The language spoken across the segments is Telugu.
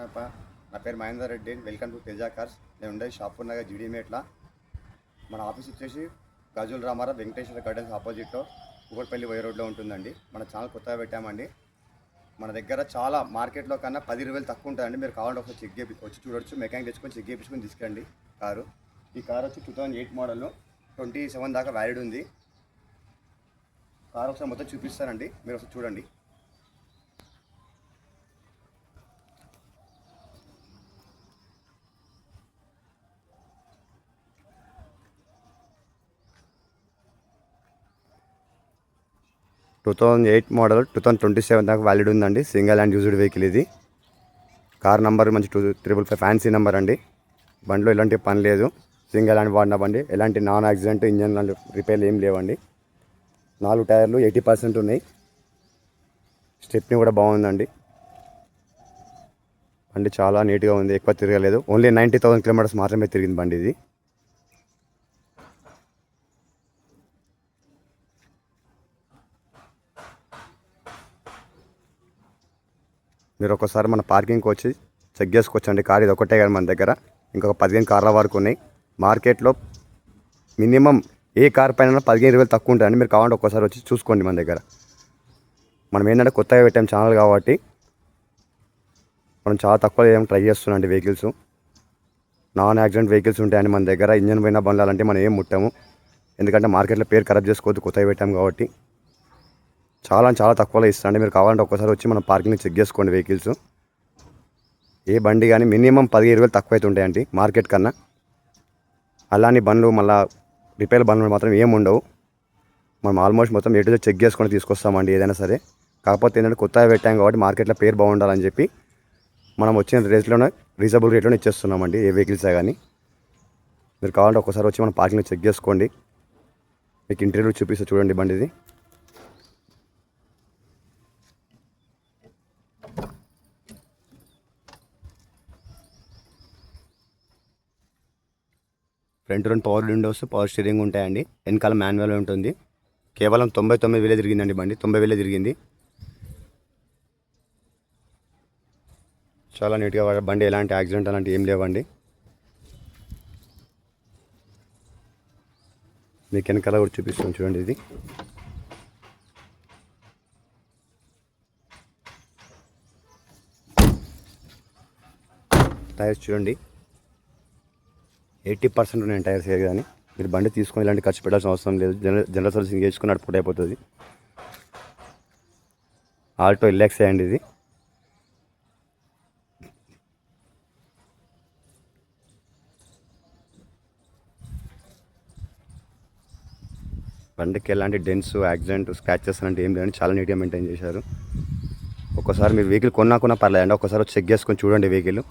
నమస్కారం. నా పేరు Mahender Reddy. Welcome to Teja cars. నేను ఉండేది షాపూర్ నగర్ జీడీమేట్ల. మన ఆఫీస్ వచ్చేసి గజుల్ రామారావు వెంకటేశ్వర గార్డెన్స్ ఆపోజిట్లో కూకట్పల్లి వై రోడ్లో ఉంటుందండి. మన ఛానల్ కొత్తగా పెట్టామండి. మన దగ్గర చాలా మార్కెట్లో కన్నా 10-20 తక్కువ ఉంటుందండి. మీరు కావాలంటే ఒకసారి వచ్చి చూడొచ్చు. మెకానిక్ తెచ్చుకొని చెక్ చేయించుకొని తీసుకురండి కారు. ఈ కారు వచ్చి 2008 మోడల్, 27 దాకా వ్యాలిడ్ ఉంది. కారు ఒకసారి మొత్తం చూపిస్తానండి, మీరు ఒకసారి చూడండి. టూ 2008 మోడల్, 2027 దాకా వ్యాలిడ్ ఉందండి. సింగిల్ అండ్ యూజ్డ్ వెహికల్ ఇది. కార్ నెంబర్ మంచి 255 ఫ్యాన్సీ నెంబర్ అండి. బండిలో ఎలాంటి పని లేదు. సింగిల్ హ్యాండ్ వాడిన బండి. ఎలాంటి నాన్ యాక్సిడెంట్, ఇంజన్ రిపేర్లు ఏం లేవండి. 4 టైర్లు 80% ఉన్నాయి. స్టెప్ని కూడా బాగుందండి. బండి చాలా నీట్గా ఉంది. ఎక్కువ తిరగలేదు. ఓన్లీ 90,000 కిలోమీటర్స్ మాత్రమే తిరిగింది బండి ఇది. మీరు ఒకసారి మన పార్కింగ్కి వచ్చి చెక్ చేసుకోవచ్చండి. కార్ ఇది ఒకటే కానీ మన దగ్గర ఇంకొక 15 కార్ల వరకు ఉన్నాయి. మార్కెట్లో మినిమం ఏ కార్ పైన 15-20 తక్కువ ఉంటాయండి. మీరు కావాలంటే ఒక్కసారి వచ్చి చూసుకోండి. మన దగ్గర మనం ఏంటంటే కొత్తగా పెట్టాం ఛానల్ కాబట్టి మనం చాలా తక్కువ ఏం ట్రై చేస్తున్నాండి. వెహికల్స్ నాన్ యాక్సిడెంట్ వెహికల్స్ ఉంటాయండి మన దగ్గర. ఇంజన్ పోయిన బండ్లు అలాంటి మనం ఏం ముట్టాము. ఎందుకంటే మార్కెట్లో పేరు ఖరాబ్ చేసుకోవద్దు, కొత్తగా పెట్టాం కాబట్టి. చాలా తక్కువలో ఇస్తాండి. మీరు కావాలంటే ఒక్కసారి వచ్చి మనం పార్కింగ్ చెక్ చేసుకోండి. వెహికల్స్ ఏ బండి కానీ మినిమం 10-20 తక్కువ అయితే ఉంటాయండి మార్కెట్ కన్నా. అలానే బండ్లు మళ్ళీ రిపేర్ బండ్లు మాత్రం ఏమి ఉండవు. మనం ఆల్మోస్ట్ మొత్తం ఎటు చెక్ చేసుకొని తీసుకొస్తామండి ఏదైనా సరే. కాకపోతే ఏంటంటే కొత్తగా పెట్టాం కాబట్టి మార్కెట్లో పేరు బాగుండాలని చెప్పి మనం వచ్చిన రేట్లోనే రీజనబుల్ రేట్లోనే ఇచ్చేస్తున్నామండి ఏ వెహికల్సే కానీ. మీరు కావాలంటే ఒక్కసారి వచ్చి మనం పార్కింగ్ చెక్ చేసుకోండి. మీకు ఇంటీరియర్ చూపిస్తే చూడండి బండిది. Front 2 power windows, power steering ఉంటాయండి. వెనకాల మాన్యువల్ ఉంటుంది. కేవలం 99,000 తిరిగిందండి బండి. 90,000 తిరిగింది. చాలా నీట్గా బండి. ఎలాంటి యాక్సిడెంట్ అలాంటి ఏం లేవండి. మీకు వెనకాల కూడా చూపిస్తాను చూడండి. ఇది టైర్స్ చూడండి, 80% ఉన్నాయి టైర్స్ కానీ. మీరు బండి తీసుకొని ఇలాంటి ఖర్చు పెట్టాల్సిన అవసరం లేదు. జనరల్ సర్వీసింగ్ చేసుకుని నడుపుకుంటూ అయిపోతుంది. ఆల్టో LX అండి ఇది. బండికి ఎలాంటి డెన్స్, యాక్సిడెంట్, స్క్రాచెస్ అలాంటి ఏం లేదండి. చాలా నీట్గా మెయింటైన్ చేశారు. ఒక్కసారి మీరు వెహికల్ కొన్నా పర్లేదండి. ఒక్కసారి చెక్ చేసుకొని చూడండి వెహికల్.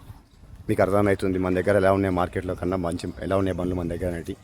మీకు అర్థమవుతుంది మన దగ్గర ఎలా ఉన్నాయి మార్కెట్లో కన్నా మంచి ఎలా ఉన్నాయి బండ్లు మన దగ్గర అనేవి.